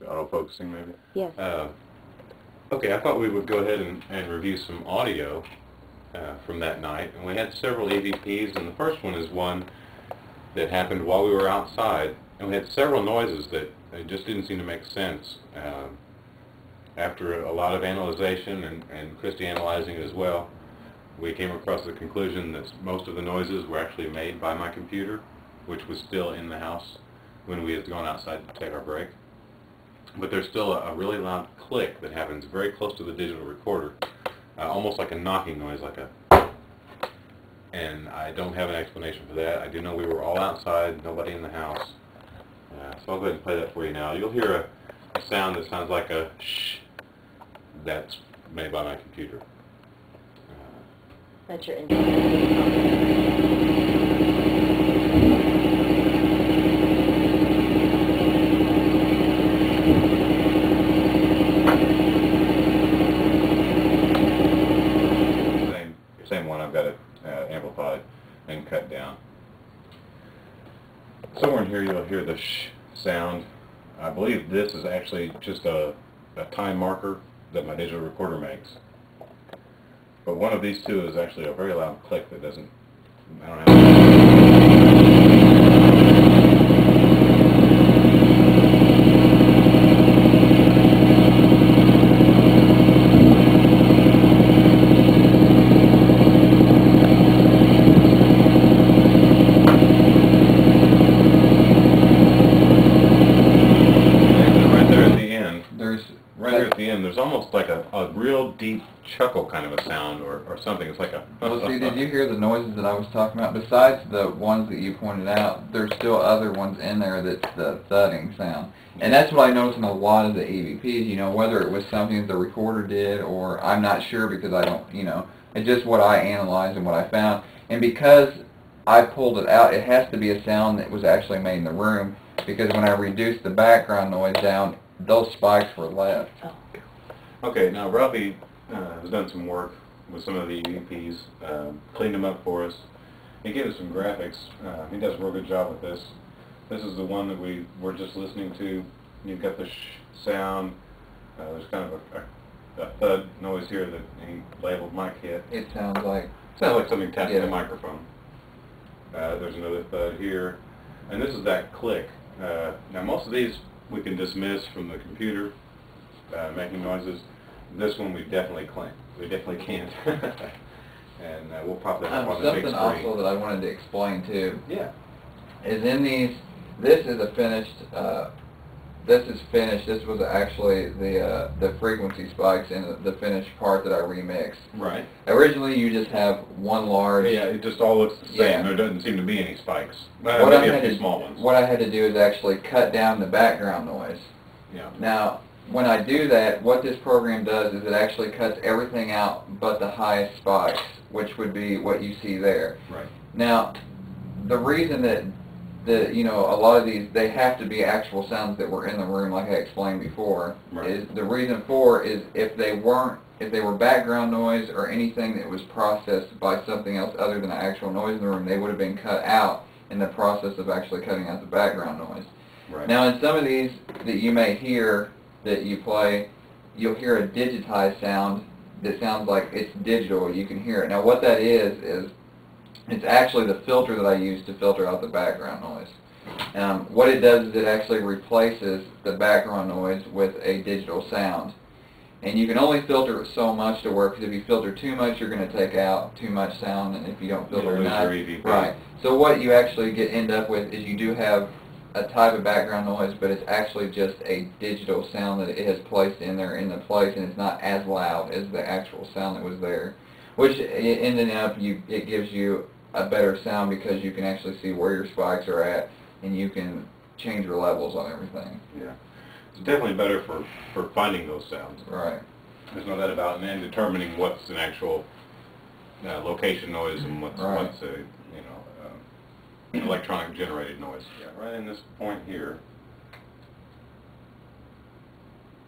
auto-focusing maybe? Yes. Okay, I thought we would go ahead and review some audio from that night. And we had several EVPs, and the first one is one that happened while we were outside. And we had several noises that just didn't seem to make sense. After a lot of analyzation and Christy analyzing it as well, we came across the conclusion that most of the noises were actually made by my computer, which was still in the house when we had gone outside to take our break. But there's still a really loud click that happens very close to the digital recorder, almost like a knocking noise, and I don't have an explanation for that. I do know we were all outside, nobody in the house. So I'll go ahead and play that for you now. You'll hear a sound that sounds like a shh. That's made by my computer. That's your Same one. I've got it amplified and cut down. Somewhere in here you'll hear the shh sound. I believe this is actually just a time marker that my digital recorder makes. But one of these two is actually a very loud click that doesn't, I don't have... There's almost like a real deep chuckle kind of a sound or something. It's like a... Well, see, did you hear the noises that I was talking about? Besides the ones that you pointed out, there's still other ones in there that's the thudding sound. And that's what I noticed in a lot of the EVPs, you know, whether it was something that the recorder did or I'm not sure because I don't, you know, it's just what I analyzed and what I found. And because I pulled it out, it has to be a sound that was actually made in the room because when I reduced the background noise down, those spikes were left. Oh. Okay, now Ralphie has done some work with some of the EVPs, cleaned them up for us. He gave us some graphics. He does a real good job with this. This is the one that we were just listening to. You've got the shh sound. There's kind of a thud noise here that he labeled my kit. It sounds like something tapping the microphone. There's another thud here. And this is that click. Now most of these we can dismiss from the computer. Making noises. This one we definitely can't. And we'll pop that up on the big screen. Something also that I wanted to explain too. Yeah. Is in these. This is a finished. This is finished. This was actually the frequency spikes in the finished part that I remixed. Right. Originally, you just have one large. Yeah, it just all looks the same. Yeah. There doesn't seem to be any spikes. Maybe a few small ones. What I had to do is actually cut down the background noise. Yeah. Now, when I do that, what this program does is it actually cuts everything out but the highest spikes, which would be what you see there. Right. Now, the reason that you know, a lot of these, they have to be actual sounds that were in the room, like I explained before. Right. Is the reason for is if they were background noise or anything that was processed by something else other than actual noise in the room, they would have been cut out in the process of actually cutting out the background noise. Right. Now, in some of these that you may hear that you play, you'll hear a digitized sound that sounds like it's digital. You can hear it. Now, what that is it's actually the filter that I use to filter out the background noise. What it does is it actually replaces the background noise with a digital sound. And you can only filter it so much to work, because if you filter too much, you're going to take out too much sound, and if you don't filter enough, right. So what you actually end up with is you do have a type of background noise, but it's actually just a digital sound that it has placed in there in the place, and it's not as loud as the actual sound that was there. Which ended up, it gives you a better sound because you can actually see where your spikes are at, and you can change your levels on everything. Yeah, it's definitely better for finding those sounds. Right. There's no doubt about it, and then determining what's an actual location noise and what's a electronic generated noise. Yeah, right in this point here,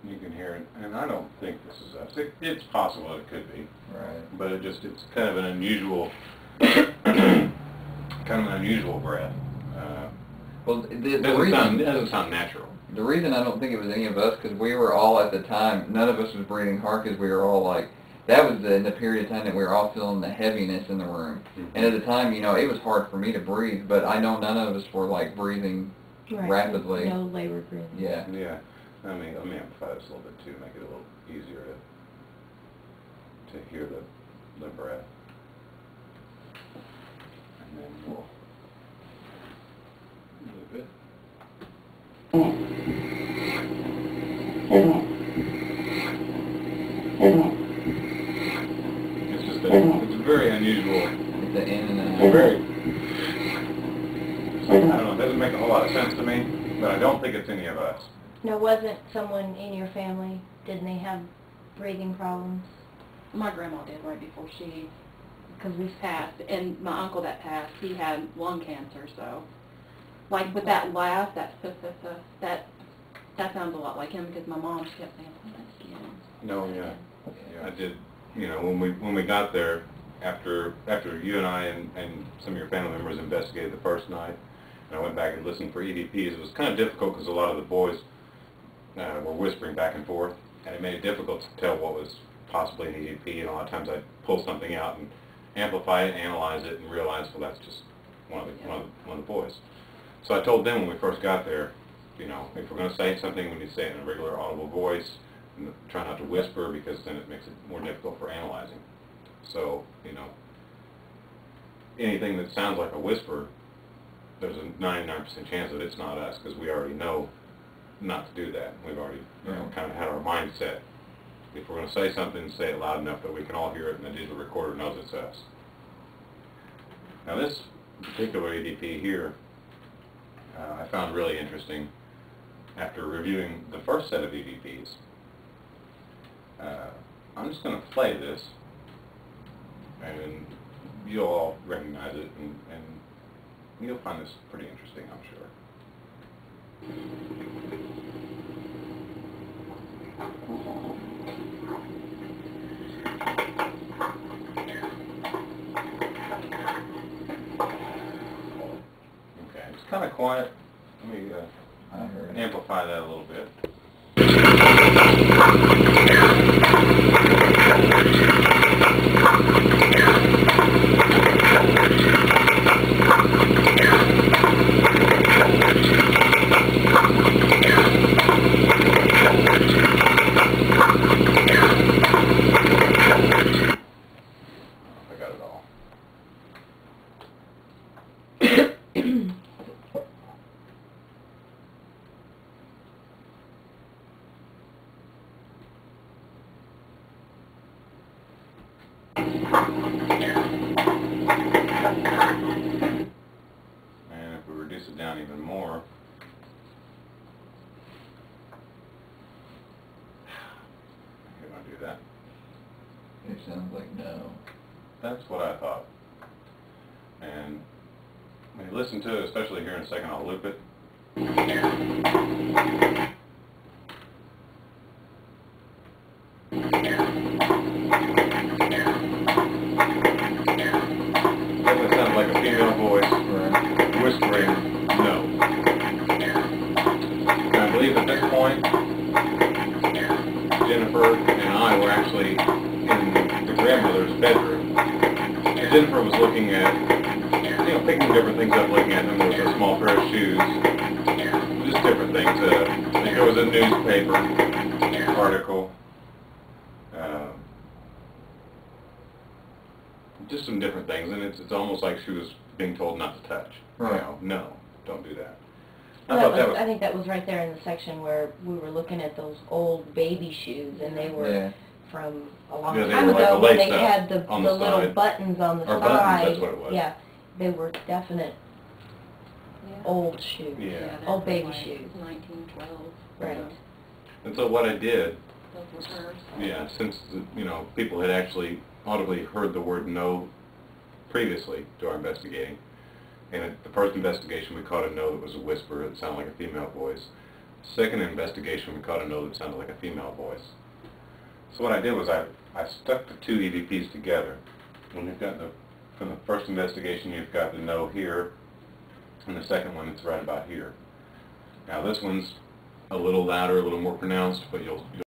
you can hear it, and I don't think this is us. It's possible it could be, right? But it's kind of an unusual, breath. Well, it doesn't sound natural. The reason I don't think it was any of us, because we were all at the time, none of us was breathing hard because we were all like, that was the period of time that we were all feeling the heaviness in the room. And at the time, you know, it was hard for me to breathe, but I know none of us were like breathing rapidly. No labored breathing. Yeah. Yeah. Let me amplify this a little bit too, make it a little easier to hear the breath. And then we'll move it. It's just it's very unusual. The in and out. Very. I don't know, it doesn't make a whole lot of sense to me, but I don't think it's any of us. Now, wasn't someone in your family, didn't they have breathing problems? My grandma did right before she passed, and my uncle that passed, he had lung cancer, so, like, with that laugh, that sounds a lot like him, because my mom kept saying, oh, that's him. No, yeah. Yeah, I did, you know, when we got there, after you and I and some of your family members investigated the first night, and I went back and listened for EVPs, it was kind of difficult because a lot of the boys were whispering back and forth, and it made it difficult to tell what was possibly an EVP, and a lot of times I'd pull something out and amplify it, analyze it, and realize, well, that's just one of the boys. So I told them when we first got there, you know, if we're going to say something, we need to say it in a regular audible voice, and try not to whisper, because then it makes it more difficult for analyzing. So, you know, anything that sounds like a whisper, there's a 99% chance that it's not us, because we already know not to do that. We've already, you know, kind of had our mindset. If we're going to say something, say it loud enough that we can all hear it and the digital recorder knows it's us. Now this particular EVP here, I found really interesting after reviewing the first set of EVPs. I'm just going to play this, and you'll all recognize it, and you'll find this pretty interesting, I'm sure. Okay, it's kind of quiet. Let me amplify that a little bit. I got it all. And if we reduce it down even more, you're going to do that. It sounds like no. That's what I thought. And when you listen to it, especially here in a second, I'll loop it. Definitely sounds like a female voice whispering no. And I believe at this point, Jennifer and I were actually in the grandmother's bedroom. And Jennifer was looking at, you know, picking different things up, looking at them. There was a small pair of shoes, just different things. I think there was a newspaper article. Just some different things, and it's almost like she was being told not to touch. Right. You know, no, don't do that. I think that was right there in the section where we were looking at those old baby shoes, and they were from a long time ago, when they had the little buttons on the side. Buttons, that's what it was. Yeah, they were definite old shoes. Yeah. Old baby like shoes. 1912. Right. And so what I did, Those were hers. yeah, since, you know, people had actually audibly heard the word no previously to our investigating, and at the first investigation we caught a no that was a whisper, it sounded like a female voice. Second investigation we caught a no that sounded like a female voice. So what I did was I stuck the two EVPs together. When you've got from the first investigation you've got the no here, and the second one it's right about here. Now this one's a little louder, a little more pronounced, but you'll